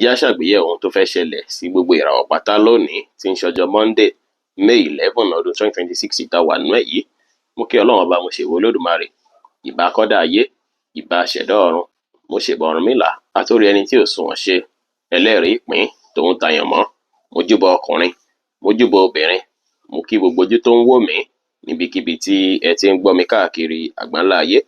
jẹ́ á ṣàgbéyẹ̀wò ohun tó fẹ́ ṣẹlẹ̀ sí gbogbo ìràwọ̀ pátá lónìí tí ń ṣọjọ́ Monday, May 11 ọdún 2026 tá a wà nínú ẹ̀ yìí. Mo kí Ọlọ́run ọba, mo ṣèwọ Olódùmarè, ìbà akọ́dá ayé, ìbà aṣẹ̀dá ọ̀run, mo ṣèbà Ọ̀rúnmìlà àtórí ẹni tí ò sunwọ̀n ṣe, ẹlẹ́rìí ìpín tòun tayànmọ́, mo júbọ ọkùnrin, mo júbọ obìnrin, mo kí gbogbo ojú tó ń wò mí níbikíbi tí ẹ ti ń gbọ́ mi káàkiri àgbáńlá ayé.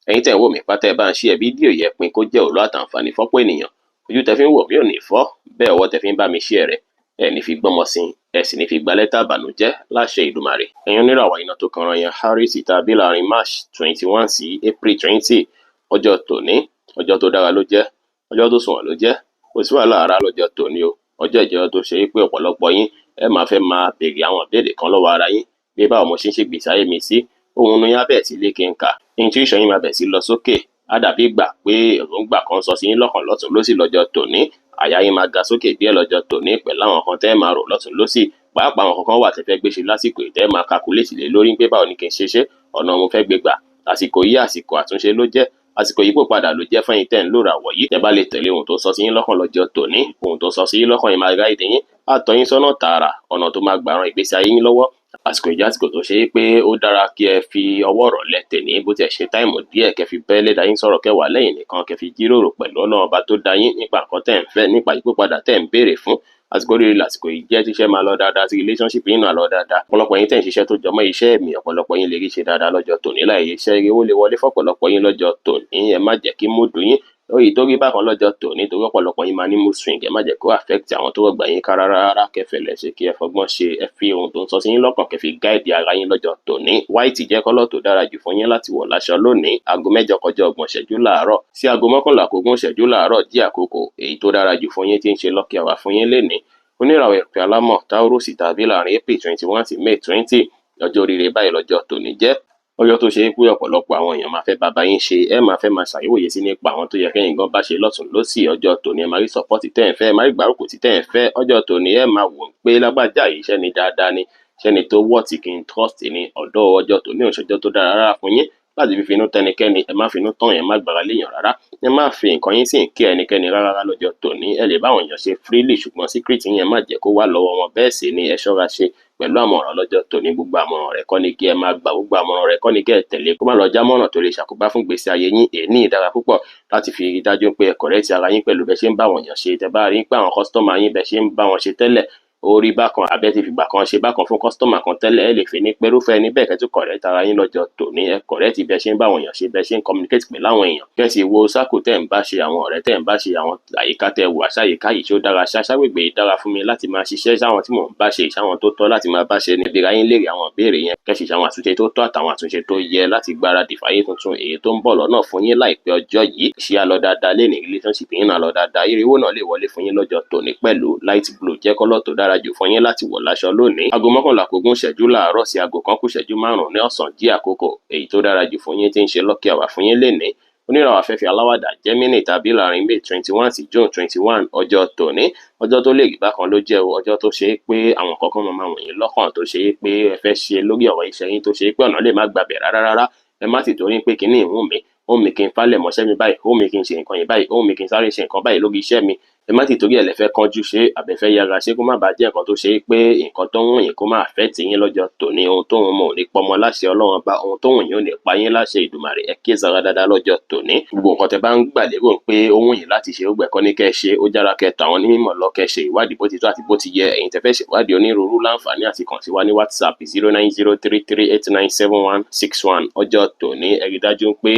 Ẹ̀yin tẹ́ ń wò mí pátá, ẹ bá ń share fídíò yẹn pin kó jẹ́ òlò àtàǹfààní fọ́pọ̀ ènìyàn. Ojú tẹ́ fi ń wò mí ò ní fọ́, bẹ́ẹ̀ ọwọ́ tẹ́ fi ń bá mi share rẹ̀ ẹ ní fi gbọ́mọ sí, ẹ sì ní fi gba lẹ́tà ìbànújẹ́ láṣẹ Ìdùmarè. Ẹ̀yin oníràwọ̀ iná tó kanran yẹn Aries tàbí láàrin March 21 sí April 20, ọjọ́ tòní ọjọ́ tó dára ló jẹ́, ọjọ́ tó sunwọ̀n ló jẹ́, kò sí wàhálà rárá lọ́jọ́ tòní o. Ọjọ́ ìjọ tó ṣe pé ọ̀pọ̀lọpọ̀ yín ẹ máa fẹ́ máa béèrè àwọn ìbéèrè kan lọ́wọ́ ara yín, bí báwo mo ṣe ń ṣègbésí ayé mi sí, ohun ni yín á bẹ̀ sí lékè ń kà, intuition yín máa bẹ̀ sí lọ sókè, á dàbí ìgbà pé èròǹgbà kan sọ sí yín lọ́kàn lọ́tùn lósì lọ́jọ́ tòní, àyà yín máa ga sókè díẹ̀ lọ́jọ́ tòní pẹ̀lú àwọn kan tẹ́ máa rò lọ́tùn lósì, pàápàá àwọn kankan wà tẹ́ fẹ́ gbé ṣe lásìkò ìtẹ́ máa calculate lé lórí pé báwo ni kí n ṣe ṣe, ọ̀nà mo fẹ́ gbé gbà. Àsìkò yìí àsìkò àtúnṣe ló jẹ́, àsìkò yìí kò padà ló jẹ́ fún yín tẹ́ ń lò ràwọ̀ yìí. Tẹ́ bá lè tẹ̀lé ohun tó sọ sí yín lọ́kàn lọ́jọ́ tòní, ohun tó sọ sí yín lọ́kàn yín máa guide yín, á tọ́ yín sọ́nà tààrà, ọ̀nà tó máa gbà ran ìgbésí ayé yín lọ́wọ́. Àsìkò ìjẹ́ àsìkò tó ṣe é pé ó dára kí ẹ fi ọwọ́ ọ̀rọ̀ lẹ tèní, bó tiẹ̀ ṣe táìmù díẹ̀ kẹ́ fi bẹ́ẹ̀ lẹ́dàá yín sọ̀rọ̀ kẹwàá lẹ́yìn nìkan kẹ́ fi jíròrò pẹ̀lú Ọlọ́run ọba tó dá yín nípa nǹkan tẹ́ ń fẹ́, nípa ìyípadà tẹ́ ń béèrè fún. Àsìkò rere lásìkò yìí jẹ́ tíṣẹ́ máa lọ dáadáa, tí relationship yín náà lọ dáadáa. Ọ̀pọ̀lọpọ̀ yín tẹ́ ń ṣiṣẹ́ tó jọmọ́ iṣẹ́ ẹ̀mí, ọ̀pọ̀lọpọ̀ yín lè rí ṣe dáadáa lọ́jọ́ tòní láì iṣẹ́ eré ó lè wọlé fọ́pọ̀lọpọ̀ yín lọ́jọ́ tòní. Ẹ má jẹ́ kí múdù yín lórí tó rí bákan lọ́jọ́ tòní, torí ọ̀pọ̀lọpọ̀ yín máa ní mood swing. Ẹ má jẹ́ kó affect àwọn tó rọ̀gbà yín ká rárá, kẹfẹ̀lẹ̀ ṣe kí ẹ fọgbọ́n ṣe, ẹ fi ohun tó ń sọ sí yín lọ́kàn kẹ́ fi guide ara yín lọ́jọ́ tòní. White jẹ́ kọ́lọ̀ tó dára jù fún yín láti wọ̀ láṣọ lónìí. Aago 8 kọjá 30 ìṣẹ́jú láàárọ̀ sí aago 11 kù 20 ìṣẹ́jú láàárọ̀ jẹ́ àkókò èyí tó dára jù fún yín tí ń ṣe lucky hour fún yín lénìí. Oníràwọ̀ ẹ̀pẹ̀ alámọ̀ Taurus tàbí láàrin April 21 sí May 20, ọjọ́ oríire báyìí lọ́jọ́ tòní jẹ́. Ọjọ́ tó ṣe é pé ọ̀pọ̀lọpọ̀ àwọn èèyàn máa fẹ́ bàbá yín ṣe, ẹ máa fẹ́ máa ṣàyẹ̀wòye sí nípa àwọn tó yẹ kẹ́yìn gan bá ṣe lọ́tùn lósì. Ọjọ́ tòní ẹ máa rí support tẹ́ ẹ̀ ń fẹ́, ẹ máa rí gbárùkù tí tẹ́ ẹ̀ ń fẹ́. Ọjọ́ tòní ẹ máa wò pé lágbájá yìí ṣẹ́ni dáadáa ni, ṣẹ́ni tó wọ́ọ̀tì kí n trust ni. Ọ̀dọ́ ọjọ́ tòní òṣèjọ́ tó dára rárá fún yín láti fi finú tẹnikẹ́ni, ẹ má finú tán yẹn, má gbára léèyàn rárá, ẹ má fi nǹkan yín sí ìké ẹnikẹ́ni rárá lọ́jọ́ tòní. Ẹ lè bá àwọn èèyàn ṣe freely, ṣùgbọ́n secret yẹn má jẹ́ kó wà lọ́wọ́ wọn. Bẹ́ẹ̀ sì ni ẹ ṣọ́ra ṣe pẹ̀lú àmọ̀ràn lọ́jọ́ tòní. Gbogbo àmọ̀ràn rẹ̀ kọ́ ni kí ẹ máa gbà, gbogbo àmọ̀ràn rẹ̀ kọ́ ni kí ẹ tẹ̀lé, kó má lọ jámọ̀ràn tó lè ṣàkóbá fún ìgbésí ayé yín. Èní ìdára púpọ̀ láti fi rí dájú pé ẹ correct ara yín pẹ̀lú bẹ́ ṣe ń bá àwọn èèyàn ṣe. Tẹ́ bá rí pé àwọn customer yín bẹ́ ṣe ń bá wọn ṣe tẹ́lẹ̀ orí bákan, àbẹ́ ti fìgbà kan ṣe bákan fún customer kan tẹ́lẹ̀, ẹ lè fi ní pẹ́rúfẹ́ ní bẹ́ẹ̀ kẹ́ tún correct ara yín lọ́jọ́ tòní. Ẹ correct bẹ́ ṣe ń bá àwọn èèyàn ṣe, bẹ́ ṣe ń communicate pẹ̀lú àwọn èèyàn, kẹ́sì wo sáàkù tẹ́ ń bá ṣe, àwọn ọ̀rẹ́ tẹ́ ń bá ṣe, àwọn àyíká tẹ́ wà, ṣàyíká yìí tí ó dára, ṣàgbègbè yìí dára fún mi láti máa ṣiṣẹ́, sáwọn tí mò ń bá ṣe, sáwọn tó tọ́ láti máa bá ṣe ní. Ìbéèrè yín léèrè àwọn ìbéèrè yẹn, kẹ́sì sáwọn àtúnṣe tó tọ́ àtàwọn àtúnṣe tó yẹ láti gbáradì fáyé tuntun èyí tó ń bọ̀ lọ́nà fún yín láìpẹ́ ọjọ́ yìí. Ṣé á lọ dáadáa lé ní relationship yín náà lọ dáadáa, iriwo náà lè wọlé fún yín lọ́jọ́ tòní pẹ̀lú. Light blue jẹ́ kọ́lọ̀ tó dára jù fún yín láti wọ̀ láṣọ lónìí. Aago 11 kù 20 ìṣẹ́jú láàárọ̀ sí aago 1 kù ìṣẹ́jú 5 ní ọ̀sán jí àkókò èyí tó dára jù fún yín tí ń ṣe lucky hour fún yín lénìí. Oníràwọ̀ afẹ́fẹ́ aláwàdà Gemini tàbí láàrin May 21 sí June 21, ọjọ́ tòní ọjọ́ tó lè rí bákan ló jẹ́ o. Ọjọ́ tó ṣe é pé àwọn kankan máa wọ̀nyí lọ́kàn, tó ṣe é pé ẹ fẹ́ ṣe lórí ọ̀rọ̀ iṣẹ́ yín, tó ṣe é pé ọ̀nà lè má gbàbẹ̀ rárá. Ẹ má sì torí pé kíní ìhùn mi, ó mi kí n falẹ̀ mọ́ṣẹ́ mi báyìí, ó mi kí n ṣe nǹkan yìí báyìí, ó mi kí n sáré ṣe nǹkan báyìí lórí iṣẹ́ mi. Ẹ má sì torí ẹ̀ lè fẹ́ kánjú ṣe, àbẹ̀fẹ́ yára ṣe kó má bàa jẹ́ nǹkan tó ṣe é pé nǹkan tó ń wùn yín kó má affect yín lọ́jọ́ tòní. Ohun tó ń mọ̀ ò ní pọmọ láṣẹ Ọlọ́run bá, ohun tó ń wùn yín ò ní pa yín láṣẹ Ìdùmarè. Ẹ kíyèsára dáadáa lọ́jọ́ tòní. Gbogbo nǹkan tẹ́ bá ń gbà lérò pé ó wùn yín láti ṣe, ó gbẹ̀kọ́ ní kẹ́ ṣe, ó jára kẹ́ tọ̀ àwọn onímọ̀ lọ kẹ́ ṣe ìwádìí bó ti tó àti bó ti yẹ. Ẹ̀yin tẹ́ fẹ́ ṣe ìwádìí onírúurú láǹfààní àti kàn sí wa ní WhatsApp 09033897161. Ọjọ́ tòní ẹ rí dájú pé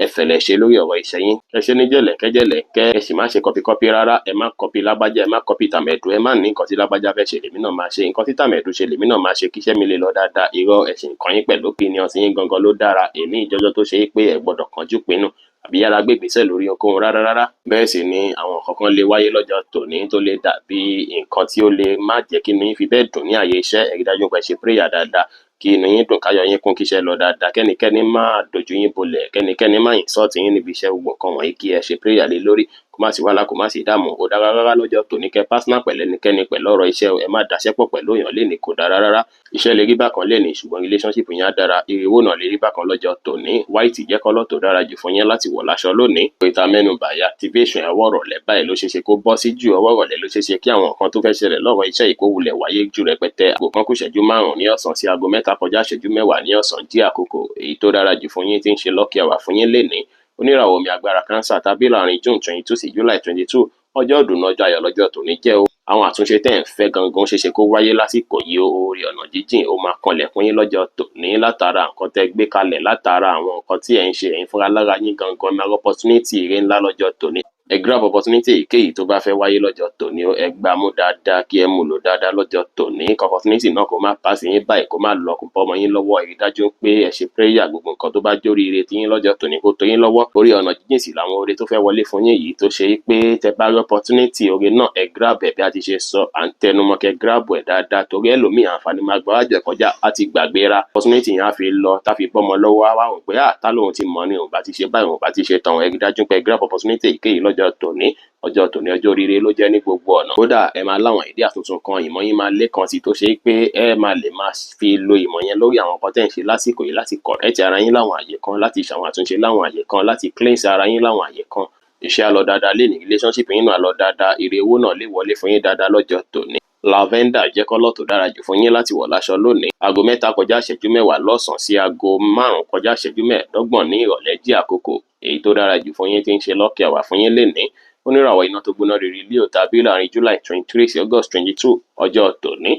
ẹ fẹ̀lẹ̀ ṣe lórí ọ̀rọ̀ iṣẹ́ yín. Ẹ ṣe ní jẹ̀lẹ̀kẹ́, ẹ sì má ṣe kọpí rárá. Ẹ má kọpí lágbájá, ẹ má kọpí tàmẹ̀dù, ẹ má ní nǹkan tí lágbájá fẹ́ ṣe lèmi náà máa ṣe, nǹkan tí tàmẹ̀dù ṣe lèmi náà máa ṣe, kíṣẹ́ mi lè lọ dáadáa. Irọ́, ẹ̀sìn nǹkan yín pẹ̀lú opinion yín gangan ló dára. Èní ìjọ́jọ́ tó ṣe é pé ẹ gbọ́dọ̀ kánjú pinnu àbí yára gbé ìgbésẹ̀ lórí ohunkóhun rárá. Bẹ́ẹ̀ sì ni àwọn kankan lè wáyé lọ́jọ́ tòní tó lè dàbí nǹkan tí ó lè má jẹ́ kí inú yín fi bẹ́ẹ̀ dùn ní àyè iṣẹ́. Ẹ rí dájú pé ẹ ṣe prayer dáadáa kí inú yín dùn, káyọ̀ yín kún, kíṣẹ́ lọ dáadáa. Kẹ́nikẹ́ni má dojú yín bolẹ̀, kẹ́nikẹ́ni má insult yín níbi iṣẹ́. Gbogbo nǹkan wọ̀nyí kí ẹ ṣe prayer lé lórí. kó má sí wàhálà kó má sí ìdààmú. Kò dára rárá lọ́jọ́ tòní kẹ́ personal pẹ̀lú ẹnikẹ́ni pẹ̀lú ọ̀rọ̀ iṣẹ́ ẹ má daṣẹ́pọ̀ pẹ̀lú èèyàn lénìí kò dára rárá. Iṣẹ́ lè rí bákan lénìí ṣùgbọ́n relationship yẹn á dára. Ire owó náà lè rí bákan lọ́jọ́ tòní. White jẹ́ kọ́lọ̀ tó dára jù fún yín láti wọ̀ láṣọ lónìí. Ìta mẹ́nubà ya activation ọwọ́ rọ̀lẹ́ báyìí ló ṣeéṣe kó bọ́ sí jù ọwọ́ rọ̀lẹ́ ló ṣeéṣe kí àwọn nǹkan tó fẹ́ ṣẹlẹ̀ lọ́rọ̀ iṣẹ́ yìí kó wulẹ̀ wáyé jù rẹpẹtẹ. Aago kan kù ìṣẹ́jú 5 ní ọ̀sán sí aago 3 kọjá ìṣẹ́jú 10 ní ọ̀sán jẹ́ àkókò èyí tó dára jù fún yín tí ń ṣe lucky hour fún yín lénìí. Oníràwọ̀ omi agbára cancer tàbí láàrin June 22 sí July 22 ọjọ́ ìdùnnú ọjọ́ ayọ̀ lọ́jọ́ tòní jẹ́ o. Àwọn àtúnṣe tẹ́ ń fẹ́ gangan ṣeéṣe kó wáyé lásìkò yìí oore ọ̀nà jíjìn ó máa kanlẹ̀kùn yín lọ́jọ́ tòní látara nǹkan tẹ́ gbé kalẹ̀ látara àwọn nǹkan tí ẹ̀ ń ṣe ẹ̀yin fúnra lára yín gangan máa opportunity ire ńlá lọ́jọ́ tòní. Ẹ grab opportunity èyíkéyìí tó bá fẹ́ wáyé lọ́jọ́ tòní ẹ gbá mú dáadáa kí ẹ mú lò dáadáa lọ́jọ́ tòní. Opportunity náà kó má pass yín báyìí kó má lọ kó bọ́ ọmọ yín lọ́wọ́. Ẹ rí dájú pé ẹ ṣe prayer gbogbo nǹkan tó bá jórí ire tí yín lọ́jọ́ tòní kó tó yín lọ́wọ́. Orí ọ̀nà jíjìn sí làwọn oore tó fẹ́ wọlé fún yín yìí tó ṣe pé tẹ bá rí opportunity oore náà ẹ grab ẹ bí a ti ṣe sọ à ń tẹnumọ́ kẹ́ grab ẹ dáadáa torí ẹlòmíì àǹfààní máa gbọ́ àjẹ kọjá á ti gbàgbéra opportunity yẹn á fi lọ tá fi bọ́mọ lọ́wọ́ á wá wò pé tá lóun ti mọ̀ ni òun bá ti ṣe báyìí òun bá ti ṣe tán ẹ rí dájú pé grab opportunity èyíkéyìí lọ́jọ́ tòní. Ọjọ́ tòní ọjọ́ oríire ló jẹ́ ní gbogbo ọ̀nà. Kódà ẹ máa láwọn ìdí àtúntún kan ìmọ̀ yín máa lékan sí tó ṣe pé ẹ máa lè máa fi lo ìmọ̀ yẹn lórí àwọn nǹkan tẹ́ ń ṣe lásìkò yìí láti correct ara yín láwọn àyè kan láti ṣàwọn àtúnṣe láwọn àyè kan láti cleanse ara yín láwọn àyè kan. Iṣẹ́ á lọ dáadáa lé ní relationship yín náà lọ dáadáa ire owó náà lè wọlé fún yín dáadáa lọ́jọ́ tòní. Lavender jẹ́ kọ́lọ̀ tó dára jù fún yín láti wọ̀ láṣọ lónìí. Aago 3 kọjá ìṣẹ́jú 10 lọ́sàn sí aago 5 kọjá ìṣẹ́jú 15 ní ìrọ̀lẹ́ jẹ́ àkókò èyí tó dára jù fún yín tí ń ṣe lucky hour fún yín lénìí. Oníràwọ̀ iná tó gbóná rere Leo tàbí láàrin July 23 sí August 22 ọjọ́ tòní.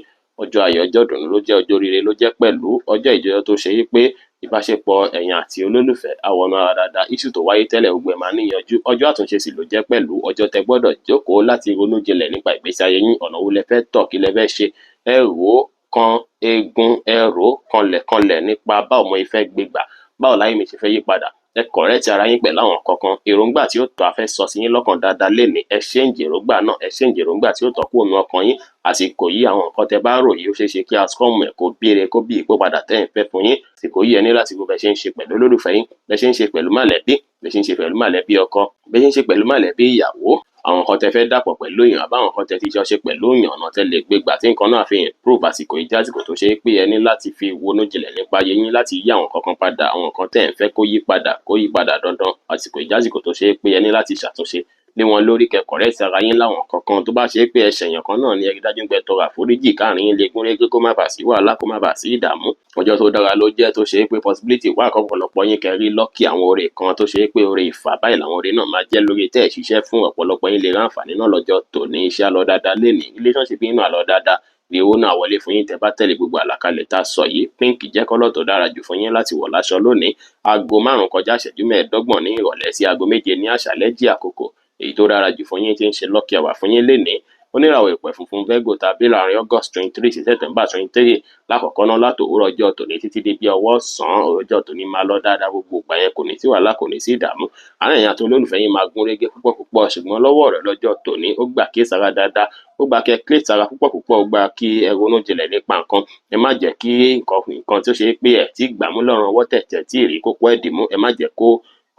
Ọjọ́ ayọ̀ ọjọ́ ìdùnnú ló jẹ́ ọjọ́ oríire ló jẹ́ pẹ̀lú ọjọ́ ìjọyọ̀ tó ṣe yí pé ìbáṣepọ̀ ẹ̀yin àti olólùfẹ́ àwọn ara dáadáa iṣu tó wáyé tẹ́lẹ̀ gbogbo ẹ̀ máa níyanjú ọjọ́ àtúnṣe sì ló jẹ́ pẹ̀lú ọjọ́ tẹ gbọ́dọ̀ jókòó láti ronú jinlẹ̀ nípa ìgbésí ayé yín ọ̀nà wo lẹ fẹ́ tọ̀ kí lẹ fẹ́ ṣe ẹ rò ó kan eegun ẹ rò ó kanlẹ̀kanlẹ̀ nípa báwo mo fẹ́ gbégbà báwo láyé mi ṣe fẹ́ yí padà ẹ correct ara yín pẹ̀lú àwọn kankan èròǹgbà tí ó tọ́ afẹ́ sọ sí yín lọ́kàn dáadáa lénìí ẹ change èròǹgbà náà ẹ change èròǹgbà tí ó tọ́ kúrò nínú ọkàn yín àsìkò yìí àwọn nǹkan tẹ bá rò yìí ó ṣeé ṣe kí ascom ẹ kó bíire kó bí ìpò padà tẹ́ ẹ̀ ń fẹ́ fún yín àsìkò yìí ẹ ní láti wo bẹ ṣe ń ṣe pẹ̀lú olólùfẹ́ yín bẹ ṣe ń ṣe pẹ̀lú mọ̀lẹ́bí bẹ ṣe ń ṣe pẹ̀lú mọ̀lẹ́bí ọkọ bẹ ṣe ń ṣe pẹ̀lú mọ̀lẹ́bí ìyàwó àwọn nǹkan tẹ fẹ́ dàpọ̀ pẹ̀lú èèyàn àbáwọn nǹkan tẹ ti jọ ṣe pẹ̀lú èèyàn ọ̀nà tẹ lè gbé gbà tí nǹkan náà fi improve àsìkò ìjà àsìkò tó ṣe é pé ẹ ní láti fi wọnú jinlẹ̀ nípa ayé yín láti yí àwọn kankan padà àwọn nǹkan tẹ́ ẹ̀ ń fẹ́ kó yí padà dandan àsìkò ìjà àsìkò tó ṣe é pé ẹ ní láti ṣàtúnṣe lé wọn lórí kẹkọrẹ ti ara yín láwọn kankan tó bá ṣe é pé ẹsẹ èèyàn kan náà ní ẹ rí dájú pé tọrọ àforíjì káàrin yín lè gún régé kó má bàa sí wàhálà kó má bàa sí ìdààmú ọjọ́ tó dára ló jẹ́ tó ṣe é pé possibility wà ọ̀pọ̀lọpọ̀ yín kẹrí lọ́kì àwọn oore kan tó ṣe é pé oore ìfà báyìí làwọn oore náà máa jẹ́ lórí tẹ́ ẹ̀ ṣiṣẹ́ fún ọ̀pọ̀lọpọ̀ yín lè ráǹfààní náà lọ́jọ́ tòní iṣẹ́ àlọ́ dáadáa lénìí relationship yín náà àlọ́ dáadáa ní owó náà wọlé fún yín tẹ́ bá tẹ̀lé gbogbo àlàkalẹ̀ tá a sọ yìí pink jẹ́ kọ́lọ̀ tó dára jù fún yín láti wọ̀ láṣọ lónìí aago 5 kọjá ìṣẹ́jú 15 ní ìrọ̀lẹ́ sí aago 7 ní àṣálẹ́ jí àkókò èyí tó dára jù fún yín tí ń ṣe lucky hour fún yín lénìí oníràwọ̀ ìpẹ́ funfun Virgo tàbí láàrin August 23 sí September 23 lákọ̀ọ́kọ́ náà látòwúrọ̀ ọjọ́ tòní títí di bí ọwọ́ ọ̀sán ọjọ́ tòní máa lọ dáadáa gbogbo ìgbà yẹn kò ní sí wàhálà kò ní sí ìdààmú àárín ẹ̀yin àti olólùfẹ́ yín máa gún régé púpọ̀ ṣùgbọ́n lọ́wọ́ rẹ̀ lọ́jọ́ tòní ó gbà kí sára dáadáa ó gbà kẹ́ kílè sára púpọ̀ ó gbà kí ẹ ronú jinlẹ̀ nípa nǹkan ẹ má jẹ́ kí nǹkan tí ó ṣe é pé ẹ̀ tí gbàmú lọ́rùn ọwọ́ tẹ̀tẹ̀ tí ì rí kókó ẹ̀dìmú ẹ má jẹ́ kó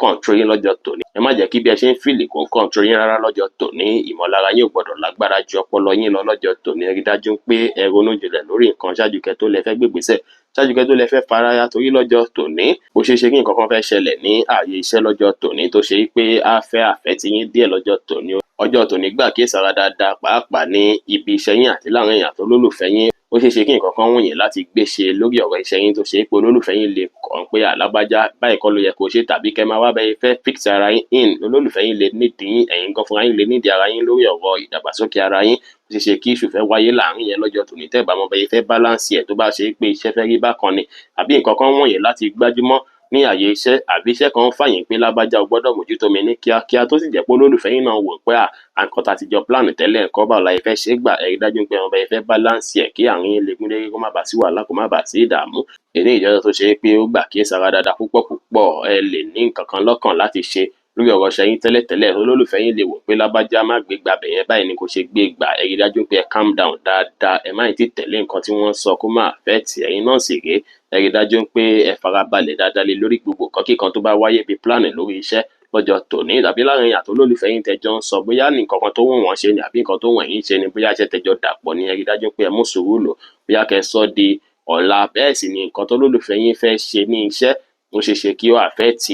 control yín lọ́jọ́ tòní ẹ má jẹ́ kí bí ẹ ṣe ń fìlì kó control yín rárá lọ́jọ́ tòní ìmọ̀lára yín ò gbọ́dọ̀ lágbára ju ọpọlọ yín lọ lọ́jọ́ tòní ẹ rí dájú pé ẹ ronú jinlẹ̀ lórí nǹkan ṣáájú kẹ́ tó lẹ fẹ́ gbégbèsè ṣáájú kẹ́ tó lẹ fẹ́ faraya torí lọ́jọ́ tòní ó ṣeé ṣe kí nǹkan kan fẹ́ ṣẹlẹ̀ ní ààyè iṣẹ́ lọ́jọ́ tòní tó ṣe pé á fẹ́ àfẹ́ ti yín díẹ̀ lọ́jọ́ tòní ọjọ́ tòní gbà kí sára dáadáa pàápàá ní ibi iṣẹ́ yín àti láàrin èèyàn tó lólùfẹ́ yín ó ṣeé ṣe kí nǹkan kan wùn yín láti gbé ṣe lórí ọ̀rọ̀ iṣẹ́ yín tó ṣe pé olólùfẹ́ yín lè kàn pé alábàjá báyìí kọ́ ló yẹ kó ṣe tàbí kẹ́ máa wá bẹ́ẹ̀ fẹ́ fix ara yín in olólùfẹ́ yín lè nídìí yín ẹ̀yin gan fúnra yín lè nídìí ara yín lórí ọ̀rọ̀ ìdàgbàsókè ara yín ó ṣeé ṣe kí ìṣù fẹ́ wáyé láàrin yẹn lọ́jọ́ tòní tẹ́ bá mọ̀ bẹ́ẹ̀ fẹ́ balance ẹ̀ tó bá ṣe pé iṣẹ́ fẹ́ rí bákan ni àbí nǹkan kan wùn yín láti gbájúmọ́ ní àyè iṣẹ́ àbí iṣẹ́ kan fàyìn pé lábájá o gbọ́dọ̀ mójútó mi ní kíákíá tó sì jẹ́ pé olólùfẹ́ yín náà wò pé àǹkan tá ti jọ plan tẹ́lẹ̀ nǹkan báwo la fẹ́ ṣe gbà ẹ̀rí dájú pé wọn bẹ́ẹ̀ fẹ́ balance ẹ̀ kí àárín yín lè gún régé kó má bàa sí wàhálà kó má bàa sí ìdààmú èdè ìjọba tó ṣe pé ó gbà kí sára dáadáa púpọ̀ ẹ lè ní nǹkan kan lọ́kàn láti ṣe lórí ọ̀rọ̀ ṣẹ́yìn tẹ́lẹ̀tẹ́lẹ̀ olólùfẹ́ yín lè wò pé lábájá má gbé gbà bẹ̀yẹn báyìí ni kò ṣe gbé gbà ẹ rí dájú pé ẹ calm down dáadáa ẹ má ti tẹ̀lé nǹkan tí wọ́n sọ kó má fẹ́ tì ẹ̀yin náà sì rèé ẹ rí dájú pé ẹ farabalẹ̀ dáadáa lé lórí gbogbo nǹkan kíkan tó bá wáyé bíi plan lórí iṣẹ́ lọ́jọ́ tòní tàbí láàrin èèyàn tó lólùfẹ́ yín tẹjọ́ ń sọ bóyá ní nǹkan kan tó wù wọ́n ṣe ni àbí nǹkan tó wù ẹ̀yin ṣe ni bóyá iṣẹ́ tẹjọ́ dàpọ̀ ni ẹ rí dájú pé ẹ mú sùúrù lò bóyá kẹ́ sọ di ọ̀la bẹ́ẹ̀ sì ni nǹkan tó lólùfẹ́ yín fẹ́ ṣe ní iṣẹ́ ó ṣeé ṣe kí ó affect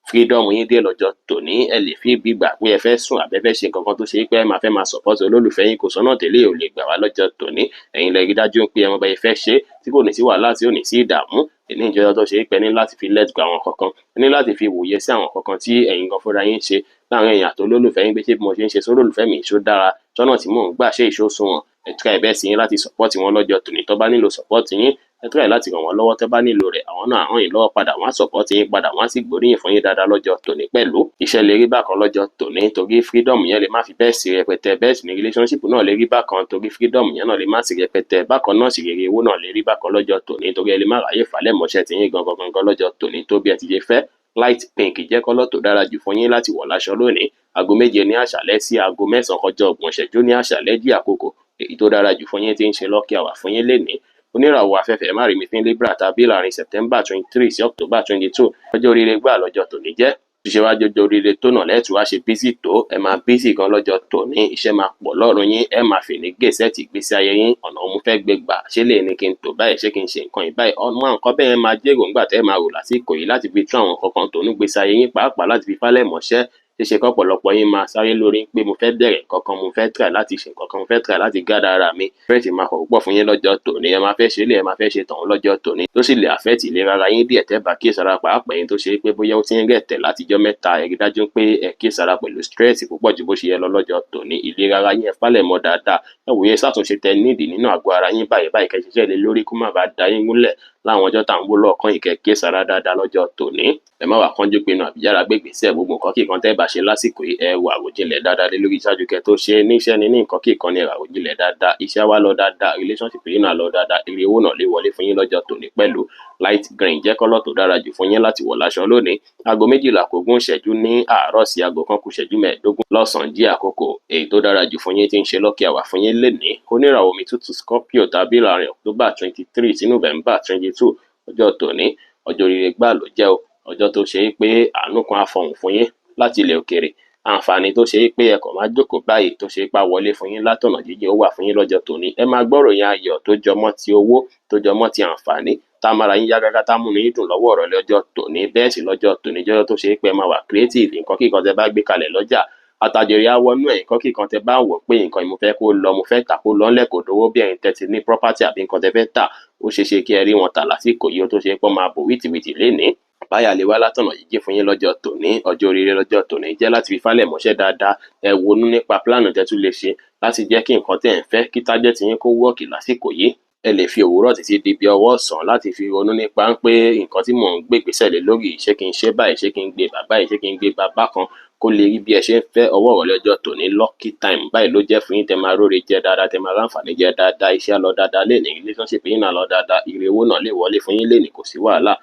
freedom yín dé lọ́jọ́ tòní ẹ lè fi gbígbà pé ẹ fẹ́ sùn àbẹ́ fẹ́ ṣe nǹkan kan tó ṣe pé ẹ máa fẹ́ máa support olólùfẹ́ yín kò sọ́nà tẹ́lẹ̀ ò lè gbà wá lọ́jọ́ tòní ẹ̀yin lẹ rí dájú pé ẹ mọ bá yẹ fẹ́ ṣe tí kò ní sí wàhálà tí ò ní sí ìdààmú èní ìjọba tó ṣe pé ní láti fi let go àwọn kankan ní láti fi wòye sí àwọn kankan tí ẹ̀yin gan fúnra yín ṣe láàrin èèyàn tó lólùfẹ́ yín pé ṣé bí mo ṣe ń ṣe sólólùfẹ́ mi ìṣó dára sọ́nà tí mò ń gbà ṣe ìṣósùnwọ̀n ẹ try ẹ bẹ́ẹ̀ sí yín láti support wọn lọ́jọ́ tòní tó bá nílò support yín ẹ try láti ràn wọ́n lọ́wọ́ tẹ́ bá nílò rẹ̀ àwọn náà ràn yín lọ́wọ́ padà wọ́n á support yín padà wọ́n á sì gbóríyìn fún yín dáadáa lọ́jọ́ tòní pẹ̀lú iṣẹ́ lè rí bákan lọ́jọ́ tòní torí freedom yẹn lè má fi bẹ́ẹ̀ sí rẹpẹtẹ bẹ́ẹ̀ sì ni relationship náà lè rí bákan torí freedom yẹn náà lè má sí rẹpẹtẹ bákan náà sì rere owó náà lè rí bákan lọ́jọ́ tòní torí ẹ lè má ráyè falẹ̀ mọ́ṣẹ́ tí yín gangan lọ́jọ́ tòní tó bí ẹ ti ṣe fẹ́ light pink jẹ́ kọ́lọ́ tó dára jù fún yín láti wọ̀ láṣọ lónìí aago 7 ní àṣálẹ́ sí aago 9 kọjá 30 ìṣẹ́jú ní àṣálẹ́ jí àkókò èyí tó dára jù fún yín tí ń ṣe lọ́kì àwà fún yín lénìí oníràwọ̀ afẹ́fẹ́ má rí mi fín Libra tàbí láàrin September 23 sí October 22 ọjọ́ oríire gbà lọ́jọ́ tòní jẹ́ ṣíṣe wá jọjọ oríire tó nà lẹ́tù wá ṣe bísí tó ẹ máa bísí gan lọ́jọ́ tòní iṣẹ́ máa pọ̀ lọ́rùn yín ẹ máa fìní gẹ̀ẹ́sẹ̀tì ìgbésí ayé yín ọ̀nà òun fẹ́ gbé gbà ṣé lè ní kí n tò báyìí ṣé kí n ṣe nǹkan ìbáyìí ọmọ nǹkan bẹ́ẹ̀ máa jẹ́ èròǹgbà tẹ́ máa rò lásìkò yìí láti fi tún àwọn kankan tó ní gbésí ayé yín pàápàá láti fi fálẹ̀ mọ́ṣẹ́ ṣíṣe kọ́pọ̀lọpọ̀ yín máa sáré lórí pé mo fẹ́ bẹ̀rẹ̀ kankan mo fẹ́ try láti ṣe kankan mo fẹ́ try láti gádà ara mi fẹ́ẹ̀tì máa kọ̀ púpọ̀ fún yín lọ́jọ́ tòní ẹ máa fẹ́ ṣe lé ẹ máa fẹ́ ṣe tọ̀hún lọ́jọ́ tòní tó sì lè affect ìlera ara yín díẹ̀ tẹ́ bá kíyèsára pàápàá yín tó ṣe pé bóyá ó ti ń rẹ̀tẹ̀ látijọ́ mẹ́ta ẹ rí dájú pé ẹ kíyèsára pẹ̀lú stress púpọ̀ ju bó ṣe yẹ lọ lọ́jọ́ tòní ìlera ara yín ẹ fálẹ̀ mọ́ dáadáa ẹ wòye sátúnṣe tẹ nídìí nínú àgọ́ ara yín báyìí kẹ́ ṣiṣẹ́ lé lórí kó má bàa da yín gúnlẹ̀ láwọn ọjọ́ tá à ń wó lọ́ọ̀kan ìkẹ́kẹ́ sára dáadáa lọ́jọ́ tòní ẹ má wàá kánjú pinnu àbíyára gbégbèsè gbogbo nǹkan kíkan tẹ́ bá ṣe lásìkò yìí ẹ wà àròjinlẹ̀ dáadáa lé lórí ìṣáájú kẹ́ tó ṣe níṣẹ́ ní nǹkan kíkan ní àròjinlẹ̀ dáadáa iṣẹ́ wa lọ dáadáa relationship yìí náà lọ dáadáa èrè owó náà lè wọlé fún yín lọ́jọ́ tòní pẹ̀lú light green jẹ́ kọ́lọ́ tó dára jù fún yín láti wọ̀ láṣọ lónìí aago 12:15 ìṣẹ́jú ní àárọ̀ sí aago 1 kù ìṣẹ́jú 15 lọ́sàn-án jí àkókò èyí tó dára jù fún yín tí ń ṣe lọ́kì àwà fún yín lénìí oníràwọ̀ omi tútù Scorpio tàbí láàrin October 23 sí November 22 ọjọ́ tòní ọjọ́ oríire gbà ló jẹ́ o ọjọ́ tó ṣe é pé àánú kan á fọhùn fún yín láti ilẹ̀ òkèèrè àǹfààní tó ṣe é pé ẹkọ̀ máa jókòó báyìí tó ṣe é pa wọlé fún yín látọ̀nà jíjìn ó wà fún yín lọ́jọ́ tòní ẹ máa gbọ́rọ̀ yín ayọ̀ tó jọmọ́ ti owó tó jọmọ́ ti àǹfààní tá mára yín yá gágá tá múnú yín dùn lọ́wọ́ ọ̀rọ̀ lọ́jọ́ tòní bẹ́ẹ̀ sì lọ́jọ́ tòní jọ́jọ́ tó ṣe é pé ẹ máa wà creative nǹkan kíkan tẹ bá gbé kalẹ̀ lọ́jà àtàjèrè awọnú ẹ̀ nǹkan kíkan tẹ bá wọ̀ pé nǹkan mo fẹ́ kó lọ mo fẹ́ tà kó lọ ńlẹ̀kọ̀ dówó bí ẹ̀yin tẹ́tí ní property àbí nǹkan tẹ fẹ́ tà ó ṣeé ṣe kí ẹ rí wọn tà lásìkò yìí ó tó ṣe é pọ́ máa bò wìtìwìtì lénìí báyà lè wá látọ̀nà jíjìn fún yín lọ́jọ́ tòní ọjọ́ oríire lọ́jọ́ tòní jẹ́ láti fi fálẹ̀ mọ́ṣẹ́ dáadáa ẹ wonú nípa pílánù tẹ́ tún lè ṣe láti jẹ́ kí nǹkan tẹ́ ẹ̀ ń fẹ́ kí tájẹ́tì yín kó wọ́ọ̀kì lásìkò yìí ẹ lè fi òwúrọ̀ títí di bí ọwọ́ ọ̀sán láti fi ronú nípa pé nǹkan tí mò ń gbé ìgbésẹ̀ lé lórí ṣé kí n ṣe báyìí ṣé kí n gbé bàbá yìí ṣé kí n gbé bàbá kan kó lè rí bí ẹ ṣe ń fẹ́ ọwọ́ ọ̀rọ̀ lọ́jọ́ tòní lucky time báyìí ló jẹ́ fún yín tẹ́ máa róore jẹ dáadáa tẹ́ máa ráǹfààní jẹ dáadáa iṣẹ́ lọ dáadáa lénìí relationship yín náà lọ dáadáa ire owó náà lè wọlé fún yín lénìí kò sí wàhálà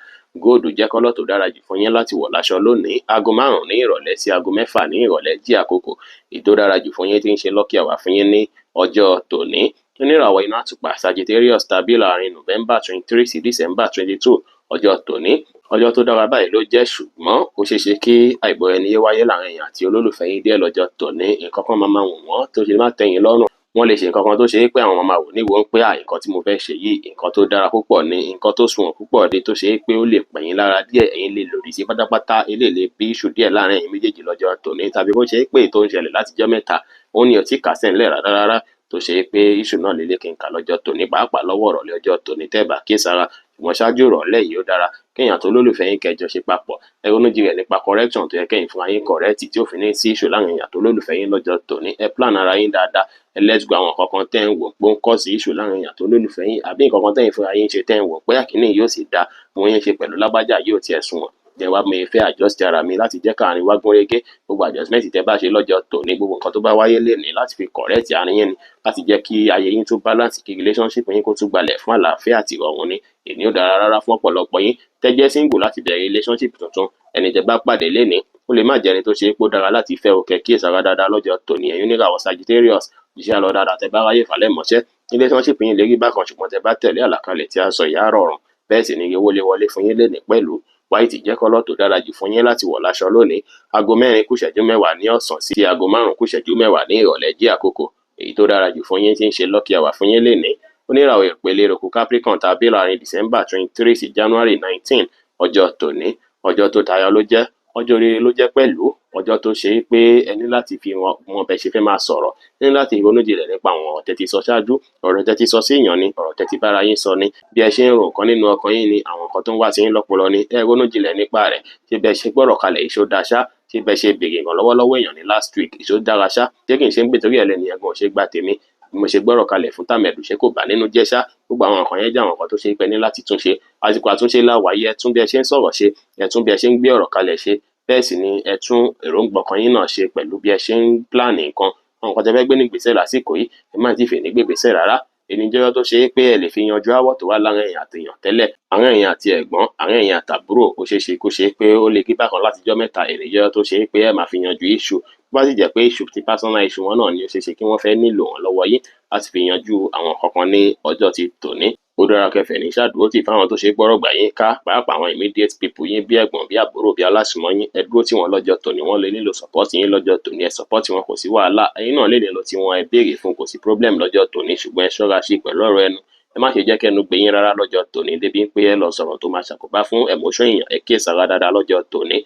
góòdù jẹ́ kọ́lọ́ tó dára jù fún yín láti wọ̀ láṣọ lónìí aago 5 ní ìrọ̀lẹ́ sí aago 6 ní ìrọ̀lẹ́ jí àkókò èyí tó dára jù fún yín tí ń ṣe lucky àwà fún yín ní ọjọ́ tòní oníràwọ̀ iná àtùpà Sagittarius tàbí láàrin November 23 sí December 22 ọjọ́ tòní ọjọ́ tó dára báyìí ló jẹ́ ṣùgbọ́n ó ṣeé ṣe kí àìgbọ́ra-ẹni-yé wáyé láàrin èèyàn àti olólùfẹ́ yín díẹ̀ lọ́jọ́ tòní nǹkan kan máa wù wọ́n tó ṣe má tẹ́yìn lọ́rùn wọ́n lè ṣe nǹkan kan tó ṣe é pé àwọn máa wò níwò ń pé nǹkan tí mo fẹ́ ṣe yìí nǹkan tó dára púpọ̀ ni nǹkan tó sunwọ̀n púpọ̀ ni tó ṣe é pé ó lè pẹ̀yìn lára díẹ̀ ẹ̀yin lè lòdì sí pátápátá eléyìí lè bí iṣu díẹ̀ láàrin ẹ̀yin méjèèjì lọ́jọ́ tòní tàbí bó ṣe é pé tó ń ṣẹlẹ̀ látijọ́ mẹ́ta òun ni ò tí kà sẹ́ńlẹ̀ rárá tó ṣe é pé iṣu náà lè lékè nǹkan lọ́jọ́ tòní pàápàá lọ́wọ́ ọ̀rọ̀ lọ́jọ́ tòní tẹ́ẹ̀bà kíyèsára ṣùgbọ́n ṣáájú ìrọ̀lẹ́ yìí ó dára kéèyàn tó lólùfẹ́ yín kẹjọ ṣe papọ̀ ẹ ronú jinlẹ̀ nípa correction tó yẹ kẹ́yìn fún ayín correct tí ó fi ní sí ìṣù láàrin èèyàn tó lólùfẹ́ yín lọ́jọ́ tòní ẹ plan ara yín dáadáa ẹ let's go àwọn kankan tẹ́ ń wò pé ó ń kọ́ sí ìṣù láàrin èèyàn tó lólùfẹ́ yín àbí nǹkan kan tẹ́yìn fún ayín ṣe tẹ́ ń wò pé àkíní yóò sì dáa mo yín ṣe pẹ̀lú lágbájá yóò tiẹ̀ sunwọ̀n jẹ́ wá mi fẹ́ adjust ara mi láti jẹ́ káàrin wá gúnrégé gbogbo adjustment tẹ́ bá ṣe lọ́jọ́ tòní gbogbo nǹkan tó bá wáyé lénìí láti fi correct àárín yín ni láti jẹ́ kí ayé yín tún balance kí relationship yín kó tún gbalẹ̀ fún àlàáfíà àti ìrọ̀rùn ni èyí ò dára rárá fún ọ̀pọ̀lọpọ̀ yín tẹ́ jẹ́ single láti bẹ̀rẹ̀ relationship tuntun ẹni tẹ́ bá pàdé lénìí ó lè má jẹ́ ẹni tó ṣe é pé ó dára láti fẹ́ òkè kí èsàrà dáadáa lọ́jọ́ tòní ẹ̀yin oníràwọ̀ Sagittarius iṣẹ́ lọ dáadáa tẹ́ bá ráyè falẹ̀ mọ́ṣẹ́ relationship yín lè rí bákan ṣùgbọ́n tẹ́ bá tẹ̀lé àlàkalẹ̀ tí a sọ ìyá rọrùn bẹ́ẹ̀ sì ni owó lè wọlé fún yín lénìí pẹ̀lú white jẹ́ kọ́lọ̀ tó dára jù fún yín láti wọ̀ láṣọ lónìí. Aago 4 kù ìṣẹ́jú 10 ní ọ̀sán sí aago 5 kù ìṣẹ́jú 10 ní ìrọ̀lẹ́ jẹ́ àkókò èyí tó dára jù fún yín tí ń ṣe lucky hour fún yín lénìí. Oníràwọ̀ ìpele eruku Capricorn tàbí láàrin December 23 sí January 19 ọjọ́ tòní ọjọ́ tó tayọ ló jẹ́, ọjọ́ rere ló jẹ́ pẹ̀lú, ọjọ́ tó ṣe pé ẹ ní láti fi wọn bẹ ṣe fẹ́ máa sọ̀rọ̀, ẹ ní láti ronú jinlẹ̀ nípa àwọn ọ̀rọ̀ tẹ́ ti sọ ṣáájú, ọ̀rọ̀ tẹ́ ti sọ sí èèyàn ni, ọ̀rọ̀ tẹ́ ti bára yín sọ ni, bí ẹ ṣe ń ro nǹkan nínú ọkàn yín ni àwọn nǹkan tó ń wá sí yín lọ́pọlọ ni, ẹ ronú jinlẹ̀ nípa rẹ̀, ṣé bẹ ṣe gbọ́rọ̀ kalẹ̀ ìṣó dáṣá, ṣé bẹ ṣe béèrè ìrànlọ́wọ́ lọ́wọ́ èèyàn ní last week ìṣó dára ṣá, ṣé kì í ṣe ń gbé torí ẹlẹ́ni ẹ̀gbọ́n ò ṣe gba tèmi, mo ṣe gbọ́rọ̀ kalẹ̀ fún tàmẹ̀dù ṣé kò bá nínú jẹ́ ṣá. Gbogbo àwọn nǹkan yẹn jẹ́ àwọn nǹkan tó ṣe pé ní láti túnṣe. Àsìkò àtúnṣe láwàyé, ẹ tún bí ẹ ṣe ń sọ̀rọ̀ ṣe, ẹ tún bí ẹ ṣe ń gbé ọ̀rọ̀ kalẹ̀ ṣe, bẹ́ẹ̀ sì ni ẹ tún èròǹgbà ọkàn yín náà ṣe pẹ̀lú bí ẹ ṣe ń plan nǹkan. Àwọn nǹkan tẹ́ fẹ́ gbé ní ìgbésẹ̀ lásìkò yìí ẹ má ti fè ní gbé ìgbésẹ̀ rárá. Èyí jẹ́ ọjọ́ tó ṣe pé ẹ lè fi yanjú áwọ̀ tó wà láàrin ẹ̀yin àti èèyàn tẹ́lẹ̀, àárín ẹ̀yin àti ẹ̀gbọ́n, àárín ẹ̀yin àtàbúrò. Ó ṣeé ṣe kó ṣe pé ó lè kí bákan látijọ́ mẹ́ta. Èrè jẹ́ ọjọ́ tó ṣe pé ẹ máa fi yanjú issue. Bó bá sì jẹ́ pé issue ti personal issue wọn náà ni ó ṣeé ṣe kí wọ́n fẹ́ nílò wọn lọ́wọ́ yín láti fi yanjú àwọn kankan ní ọjọ́ ti tòní. Ó dára kẹfẹ́ ní ṣàdúró tì fáwọn tó ṣe gbọ́rọ̀ gbà yín ká, pàápàá àwọn immediate people yín bí ẹ̀gbọ́n, bí àbúrò, bí alásùnmọ́ yín. Ẹ dúró tì wọ́n lọ́jọ́ tòní, wọ́n lè nílò support yín lọ́jọ́ tòní, ẹ support wọn kò sí wàhálà. Ẹ̀yin náà lè nílò tí wọ́n ẹ béèrè fún kò sí problem lọ́jọ́ tòní, ṣùgbọ́n ẹ ṣọ́ra sí pẹ̀lú ọ̀rọ̀ ẹnu. Ẹ má ṣe jẹ́ kẹ́nu gbé yín rárá lọ́jọ́ tòní débi pé ẹ lọ sọ̀rọ̀ tó máa ṣàkóbá fún emotion èèyàn. Ẹ kíyèsára dáadáa lọ́jọ́ tòní.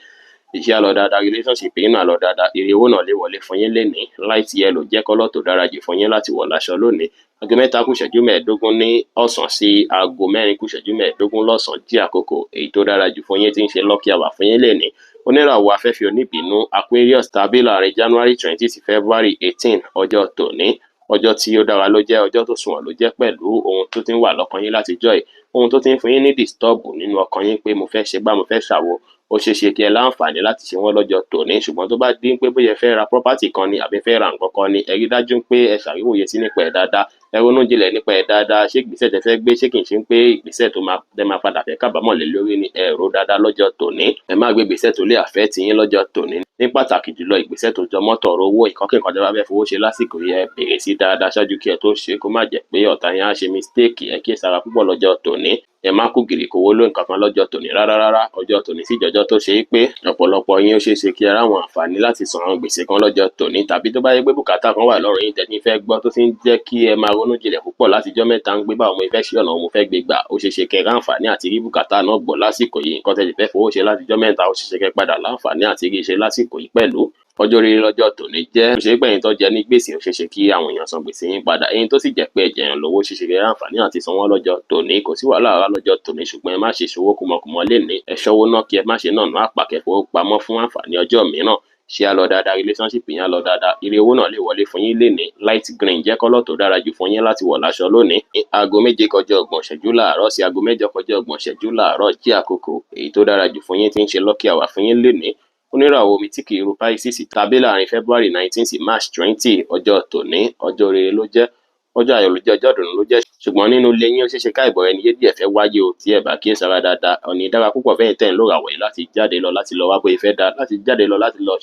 Iṣẹ́ á lọ dáadáa, relationship yín náà lọ dáadáa, ire owó náà lè wọlé fún yín lénìí. Light yellow jẹ́ kọ́lọ̀ tó dára jù fún yín láti wọ̀ láṣọ lónìí. Aago 3 kù ìṣẹ́jú 15 ní ọ̀sán sí aago 4 kù ìṣẹ́jú 15 lọ́sàn-án jẹ́ àkókò èyí tó dára jù fún yín tí ń ṣe lucky hour fún yín lénìí. Oníràwọ̀ afẹ́fẹ́ oníbínú Aquarius tàbí láàrin January 20 sí February 18 ọjọ́ tòní ọjọ́ tí ó dára ló jẹ́, ọjọ́ tó sunwọ̀n ló jẹ́ pẹ̀lú ohun tó ti ń wà lọ́kàn yín látijọ́ yìí, ohun tó ti ń fún yín ní disturb nínú ọkàn yín pé mo fẹ́ ṣe gbá mo fẹ́ ṣàwo. Ó ṣeé ṣe kí ẹ láǹfààní láti ṣe wọ́n lọ́jọ́ tòní, ṣùgbọ́n tó bá dín pé bóyá ẹ fẹ́ ra property kan ni àbí fẹ́ ra nǹkan kan ni, ẹ rí dájú pé ẹ ṣàríwòye sí nípa ẹ̀ dáadáa, ẹ ronú jinlẹ̀ nípa ẹ̀ dáadáa. Ṣé ìgbésẹ̀ tẹ́ fẹ́ gbé ṣé kì í ṣe pé ìgbésẹ̀ tó máa padà fẹ́ kábàámọ̀ lé lórí ni? Ẹ rò dáadáa lọ́jọ́ tòní. Ẹ má gbé ìgbésẹ̀ tó lè affect yín lọ́jọ́ tòní. Ní pàtàkì jùlọ ìgbésẹ̀ tó jọ mọ́tò ọ̀rọ̀ owó, nǹkan kí nǹkan tẹ́ bá fẹ́ fowó ṣe lásìkò yìí ẹ béèrè sí dáadáa ṣáájú kí ẹ tó ṣe, kó má jẹ́ pé ọ̀tá yín á ṣe mistake. Ẹ kíyèsára púpọ̀ lọ́jọ́ tòní. Ẹ má kú gìrì kówó ló nǹkan kan lọ́jọ́ tòní rárá. Ọjọ́ tòní sì jọjọ́ tó ṣe pé ọ̀pọ̀lọpọ̀ yín ó ṣeé ṣe kí ẹ ráwọn àǹfààní láti san àwọn gbèsè kan lọ́jọ́ tòní, tàbí tó bá yẹ pé bùkátà kan wà lọ́rùn yín tẹ́ni fẹ́ gbọ́ tó ti ń jẹ́ kí ẹ máa ronú jinlẹ̀ púpọ̀ látijọ́ mẹ́ta ń gbé báwo mo fẹ́ ṣe ọ̀nà mo fẹ́ gbé gbà. Ó ṣeé ṣe kẹ́ ráǹfààní àti rí bùkátà náà gbọ́ lásìkò yìí. Nǹkan tẹ́ fẹ́ fowó ṣe látijọ́ mẹ́ta ó ṣeé ṣe kẹ́ padà láǹfààní àti rí ṣe lásìkò yìí pẹ̀lú. Ọjọ́ rere lọ́jọ́ tòní jẹ́, ó ṣe pé ẹ̀yin tó jẹ ní gbèsè ó ṣeé ṣe kí àwọn èèyàn san gbèsè yín padà. Ẹ̀yin tó sì jẹ́ pé ẹ̀jẹ̀ èèyàn lówó ṣeé ṣe kẹ́ ráǹfààní àti san wọ́n lọ́jọ́ tòní. Kò sí wàhálà rárá lọ́jọ́ tòní, ṣùgbọ́n ẹ má ṣe ṣòwò kùmọ̀kùmọ̀ lénìí. Ẹ ṣọ́wó náà kí ẹ má ṣe nànà àpà kẹ́fowó pamọ́ fún àǹfààní ọjọ́ mìíràn. Ṣé á lọ dáadáa, relationship yín á lọ dáadáa, ire owó náà lè wọlé fún yín lénìí. Light green jẹ́ kọ́lọ̀ tó dára jù fún yín láti wọ̀ láṣọ lónìí. Aago 7 kọjá 30 ìṣẹ́jú láàárọ̀ sí aago 8 kọjá 30 ìṣẹ́jú láàárọ̀ jẹ́ àkókò èyí tó dára jù fún yín tí ń ṣe lucky hour fún yín lénìí. Oníràwọ̀ omi tí kì í ru Pisces tàbí láàrin February 19 sí March 20 ọjọ́ tòní ọjọ́ rere ló jẹ́, ọjọ́ ayọ̀ ló jẹ́, ọjọ́ ìdùnnú ló jẹ́. Ṣùgbọ́n nínú ilé yín ó ṣeé ṣe ká ìbọ̀rẹ̀ ẹni yé díẹ̀ fẹ́ wáyé o tí ẹ bá kíyèsára dáadáa. Ọ̀nà ìdára púpọ̀ fẹ́yìn tẹ̀ ń lò ràwọ̀ yìí láti jáde lọ láti lọ wá bóyá fẹ́ dá, láti jáde lọ láti lọ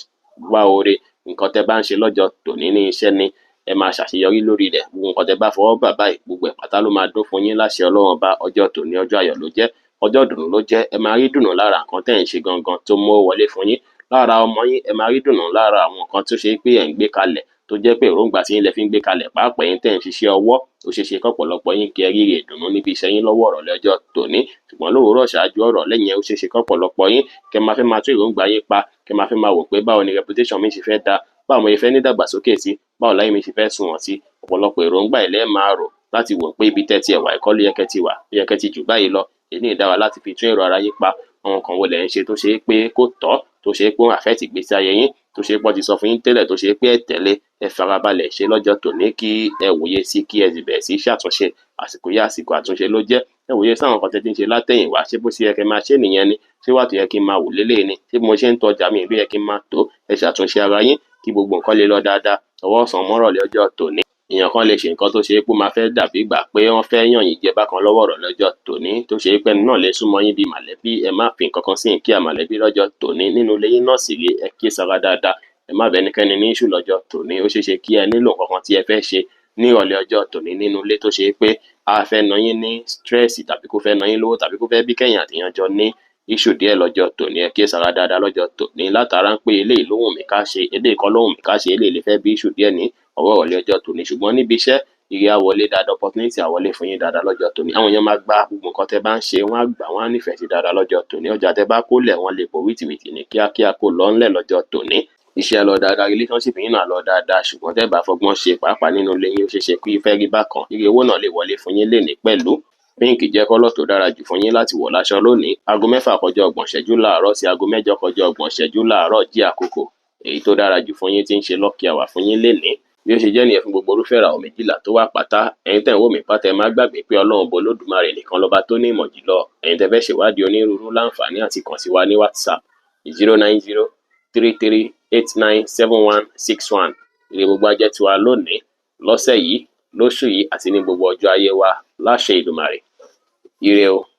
wá oore. Nǹkan tẹ́ bá ń ṣe lọ́jọ́ tòní ní iṣẹ́ ni ẹ máa ṣàṣeyọrí lórí rẹ̀. Gbogbo nǹkan tẹ́ bá fọwọ́ bà báyìí gbogbo ẹ̀ pátá ló máa dún fún yín láṣẹ Ọlọ́run bá. Ọjọ́ tòní ọjọ́ ayọ̀ ló jẹ́, ọjọ́ ìdùnnú ló jẹ́. Ẹ máa rí dùnnú lára nǹkan tẹ́ ń ṣe gangan tó mú wọlé fún yín. Lára ọmọ yín ẹ máa rí dùnnú lára àwọn nǹkan tó ṣe pé ẹ̀ ń gbé kalẹ̀ tó jẹ́ pé èròǹgbà tí yín lẹ fi ń gbé kalẹ̀, pàápàá yín tẹ́ ń ṣiṣẹ́ ọwọ́. Ó ṣeé ṣe kọ́pọ̀lọpọ̀ yín kí ẹ rí ìdùnnú níbi iṣẹ́ yín lọ́wọ́ ọ̀rọ̀ lọ́jọ́ tòní, ṣùgbọ́n lówùúrọ̀ ṣáájú ọ̀rọ̀ lẹ́yìn ẹ ó ṣeé ṣe kọ́pọ̀lọpọ̀ yín kẹ́ máa fẹ́ máa tún èròǹgbà yín pa, kẹ́ máa fẹ́ máa wò pé báwo ni reputation mi ṣe fẹ́ da, báwo mo ṣe fẹ́ ní ìdàgbàsókè sí, báwo láyé mi ṣe fẹ́ sunwọ̀n sí. Ọ̀pọ̀lọpọ̀ èròǹgbà ilẹ̀ máa rò láti wò pé ibi tẹ́ ti ẹ̀wà ẹ̀kọ́ ló yẹ kẹ́ ti wà, ó yẹ kẹ́ ti jù báyìí lọ. Èyí ní ìdára láti fi tún èrò ara yín pa. Àwọn kan wo lẹ̀ ń ṣe tó ṣe pé kò tọ́, tó ṣe pé ó affect ìgbésí ayé yín, tó ṣe pé ó ti sọ fún yín tẹ́lẹ̀, tó ṣe pé ẹ tẹ̀lé. Ẹ farabalẹ̀ ṣe lọ́jọ́ tòní kí ẹ wòye sí, kí ẹ sì bẹ̀rẹ̀ sí ṣàtúnṣe. Àsìkò yá àsìkò àtúnṣe ló jẹ́. Ẹ wòye sáwọn nǹkan tẹ́ ti ń ṣe látẹ̀yìnwá, ṣé bó ṣe yẹ kẹ́ máa ṣe nìyẹn ni? Ṣé wà tó yẹ kí n máa wò lélẹ̀ ni? Ṣé mo ṣe ń tọ́jà mi bí yẹ kí n máa tó? Ẹ ṣàtúnṣe ara yín kí gbogbo nǹkan lè lọ dáadáa. Ọwọ́ ọ̀sán mọ́rọ̀ lọ́jọ́ tòní. Èèyàn kan lè ṣe nǹkan tó ṣe pé ó máa fẹ́ dàbí ìgbà pé wọ́n fẹ́ yàn yín jẹ bákan lọ́wọ́ ọ̀rọ̀ lọ́jọ́ tòní, tó ṣe pé ẹni náà lè súnmọ́ yín bíi mọ̀lẹ́bí. Ẹ má fi nǹkan kan sí kí a mọ̀lẹ́bí lọ́jọ́ tòní. Nínú ilé yín náà sì rí, ẹ kíyèsára dáadáa. Ẹ má bẹ ẹnikẹ́ni ní issue lọ́jọ́ tòní. Ó ṣeé ṣe kí ẹ nílò nǹkan kan tí ẹ fẹ́ ṣe ní ìrọ̀lẹ́ ọjọ́ tòní nínú ilé tó ṣe pé a fẹ́ ná yín ní stress tàbí kó fẹ́ ná yín lówó tàbí kó fẹ́ bí kẹ́yìn àtìyàn jọ ní issue díẹ̀ lọ́jọ́ tòní, ẹ kíyèsára dáadáa lọ́jọ́ tòní látara ń pé eléyìí ló wù mí ká ṣe, eléyìí kọ́ ló wù mí ká ṣe, eléyìí lè fẹ́ bí issue díẹ̀ ní ọwọ́ ìrọ̀lẹ́ ọjọ́ tòní, ṣùgbọ́n níbi iṣẹ́ ire á wọlé dáadáa, opportunity á wọlé fún yín dáadáa lọ́jọ́ tòní. Àwọn èèyàn máa gba gbogbo nǹkan tẹ́ bá ń ṣe, wọ́n á gbà, wọ́n á nífẹ̀ẹ́ sí dáadáa lọ́jọ́ tòní. Ọjà tẹ́ bá kólẹ̀ wọ́n lè pò wìtìwìtì ní kíákíá kó lọ ńlẹ̀ lọ́jọ́ tòní. Iṣẹ́ lọ dáadáa, relationship yín náà lọ dáadáa, ṣùgbọ́n tẹ́ bá fọgbọ́n ṣe pàápàá nínú ilé yín ó ṣeé ṣe kí ìfẹ́ rí bákan. Ire owó náà lè wọlé fún yín lénìí pẹ̀lú. Pink jẹ́ kọ́lọ̀ tó dára jù fún yín láti wọ̀ láṣọ lónìí. Aago 6 kọjá 30 ìṣẹ́jú láàárọ̀ sí aago 8 kọjá 30 ìṣẹ́jú láàárọ̀ jí àkókò èyí tó dára jù fún yín tí ń ṣe lucky hour fún yín lénìí. Bí ó ṣe jẹ́ nìyẹn fún gbogbo irúfẹ́ ìràwọ̀ méjìlá tó wà pátá. Ẹ̀yin tẹ́ ń wò mí pátá, ẹ má gbàgbé pé Ọlọ́run bo Olódùmarè nìkan lọ́ba tó ní ìmọ̀ jùlọ. Ẹ̀yin tẹ́ fẹ́ ṣèwádìí onírúurú láǹfààní àti kàn sí wa ní WhatsApp 09033897161. Ire gbogbo ajẹ́ tiwa lónìí, lọ́sẹ̀ yìí, lóṣù yìí àti ní gbogbo ọjọ́ ayé wa láṣẹ Èdùmàrè. Ire o.